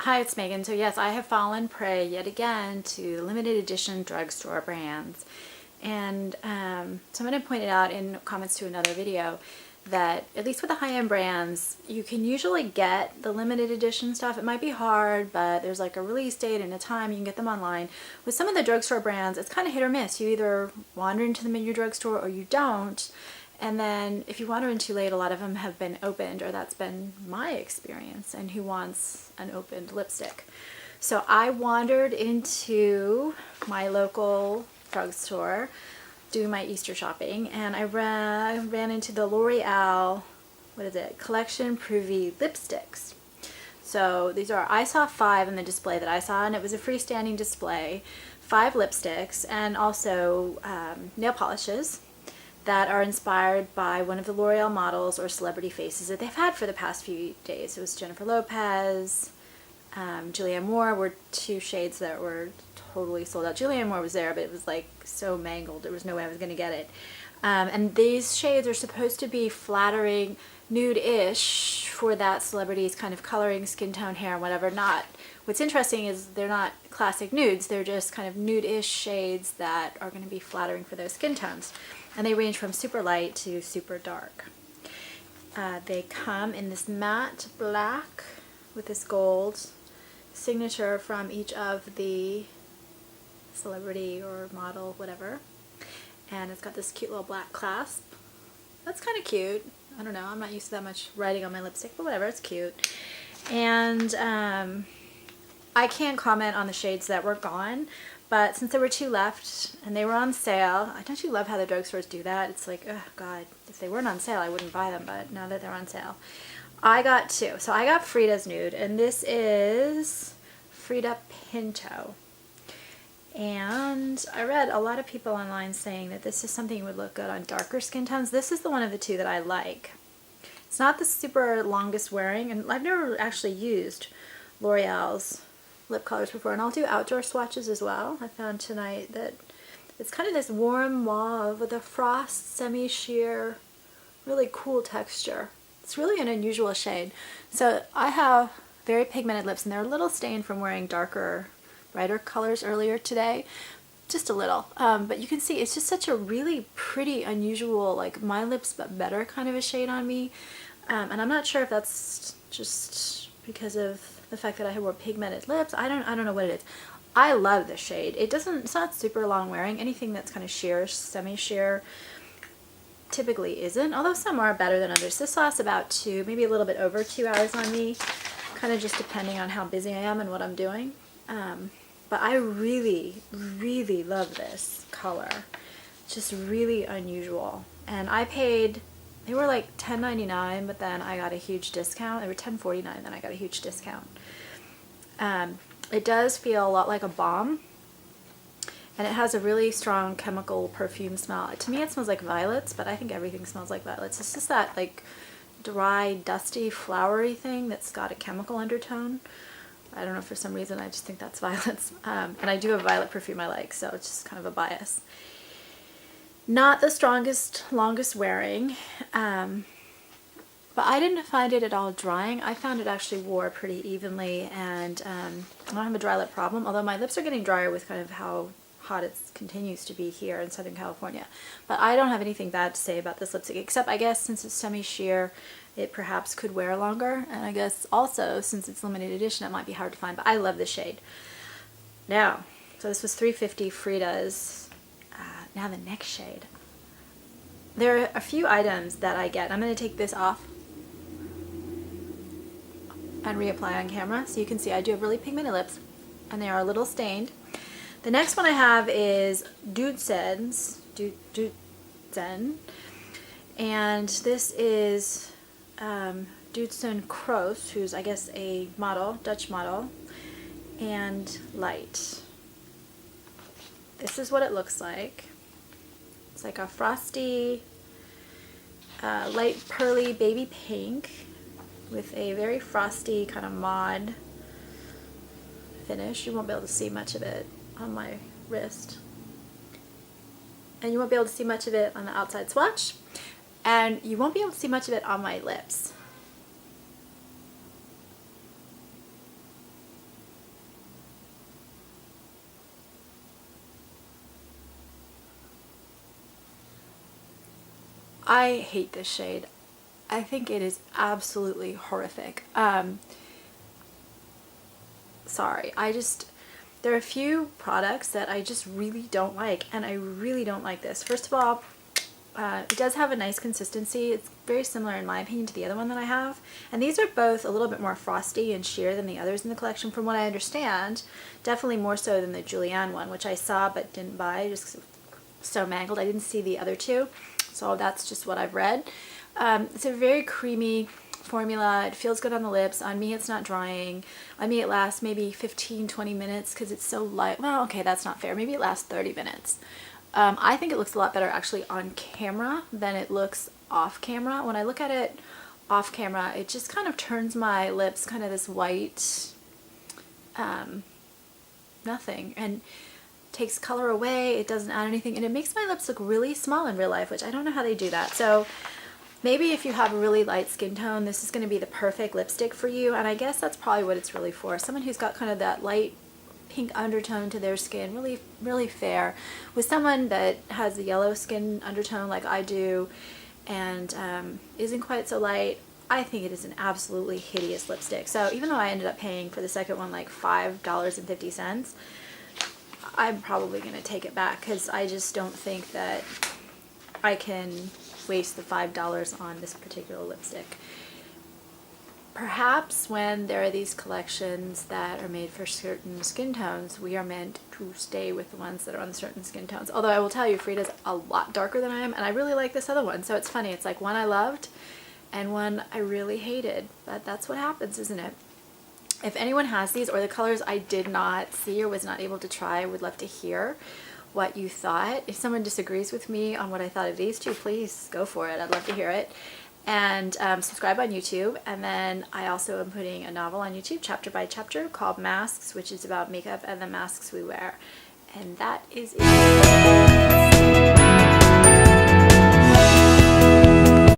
Hi, it's Megan. So yes, I have fallen prey yet again to limited edition drugstore brands. And someone had pointed out in comments to another video that at least with the high-end brands, you can usually get the limited edition stuff. It might be hard, but there's like a release date and a time. You can get them online. With some of the drugstore brands, it's kind of hit or miss. You either wander into them in your drugstore or you don't. And then if you wander in too late, a lot of them have been opened, or that's been my experience. And who wants an opened lipstick? So I wandered into my local drugstore doing my Easter shopping, and I ran into the L'Oreal, Collection Privee lipsticks. So these are, I saw 5 in the display that I saw, and it was a freestanding display. 5 lipsticks, and also nail polishes that are inspired by one of the L'Oreal models or celebrity faces that they've had for the past few days. It was Jennifer Lopez, Julianne Moore were 2 shades that were totally sold out. Julianne Moore was there, but it was like so mangled, there was no way I was going to get it. And these shades are supposed to be flattering, nude-ish for that celebrity's kind of coloring, skin tone, hair, whatever. Not. What's interesting is they're not classic nudes, they're just kind of nude-ish shades that are going to be flattering for those skin tones. And they range from super light to super dark. They come in this matte black with this gold signature from each of the celebrity or model, whatever. And it's got this cute little black clasp. That's kind of cute. I don't know, I'm not used to that much writing on my lipstick, but whatever, it's cute. And I can't comment on the shades that were gone, but since there were 2 left and they were on sale, don't you love how the drugstores do that? It's like, oh God, if they weren't on sale, I wouldn't buy them, but now that they're on sale. I got 2. So I got Freida's nude, and this is Freida Pinto. And I read a lot of people online saying that this is something that would look good on darker skin tones. This is the one of the 2 that I like. It's not the super longest wearing, and I've never actually used L'Oreal's lip colors before, and I'll do outdoor swatches as well. I found tonight that it's kind of this warm mauve with a frost semi-sheer, really cool texture. It's really an unusual shade. So I have very pigmented lips, and they're a little stained from wearing darker, brighter colors earlier today. Just a little. But you can see it's just such a really pretty, unusual, like my lips but better kind of a shade on me. And I'm not sure if that's just because of the fact that I have more pigmented lips. I don't know what it is. I love this shade. It's not super long wearing. Anything that's kind of sheer, semi-sheer typically isn't, although some are better than others. This lasts about 2, maybe a little bit over 2 hours on me, kind of just depending on how busy I am and what I'm doing. But I really, really love this color. It's just really unusual. And I paid, they were like $10.99, but then I got a huge discount. They were $10.49, then I got a huge discount. It does feel a lot like a balm, and it has a really strong chemical perfume smell. To me it smells like violets, but I think everything smells like violets. It's just that like dry, dusty, flowery thing that's got a chemical undertone. I don't know, for some reason I just think that's violets. And I do have a violet perfume I like, so it's just kind of a bias. Not the strongest, longest wearing, but I didn't find it at all drying. I found it actually wore pretty evenly, and I don't have a dry lip problem, although my lips are getting drier with kind of how hot it continues to be here in Southern California. But I don't have anything bad to say about this lipstick, except I guess since it's semi-sheer, it perhaps could wear longer, and I guess also since it's limited edition, it might be hard to find, but I love this shade. Now, so this was $3.50 Freida's. Now the next shade. There are a few items that I get. I'm going to take this off and reapply on camera so you can see I do have really pigmented lips, and they are a little stained. The next one I have is Doutzen, and this is Doutzen Kroos, who's I guess a model, Dutch model, and light. This is what it looks like. It's like a frosty, light pearly baby pink with a very frosty kind of mod finish. You won't be able to see much of it on my wrist, and you won't be able to see much of it on the outside swatch, and you won't be able to see much of it on my lips. I hate this shade. I think it is absolutely horrific. Sorry, there are a few products that I just really don't like, and I really don't like this. First of all, it does have a nice consistency. It's very similar in my opinion to the other one that I have, and these are both a little bit more frosty and sheer than the others in the collection from what I understand. Definitely more so than the Julianne one, which I saw but didn't buy, just so mangled. I didn't see the other two, so that's just what I've read. It's a very creamy formula. It feels good on the lips. On me, it's not drying. On me, it lasts maybe 15-20 minutes because it's so light. Well, okay, that's not fair. Maybe it lasts 30 minutes. I think it looks a lot better actually on camera than it looks off camera. When I look at it off camera, it just kind of turns my lips kind of this white nothing, and takes color away. It doesn't add anything, and it makes my lips look really small in real life, which I don't know how they do that. So maybe if you have a really light skin tone, this is going to be the perfect lipstick for you, and I guess that's probably what it's really for. Someone who's got kind of that light pink undertone to their skin, really, really fair. With someone that has a yellow skin undertone like I do and isn't quite so light, I think it is an absolutely hideous lipstick. So even though I ended up paying for the second one like $5.50, I'm probably going to take it back because I just don't think that I can waste the $5 on this particular lipstick. Perhaps when there are these collections that are made for certain skin tones, we are meant to stay with the ones that are on certain skin tones. Although I will tell you, Freida's a lot darker than I am, and I really like this other one. So it's funny, it's like one I loved and one I really hated. But that's what happens, isn't it? If anyone has these, or the colors I did not see or was not able to try, I would love to hear what you thought. If someone disagrees with me on what I thought of these two, please go for it. I'd love to hear it. And subscribe on YouTube. And then I also am putting a novel on YouTube, chapter by chapter, called Masks, which is about makeup and the masks we wear. And that is it.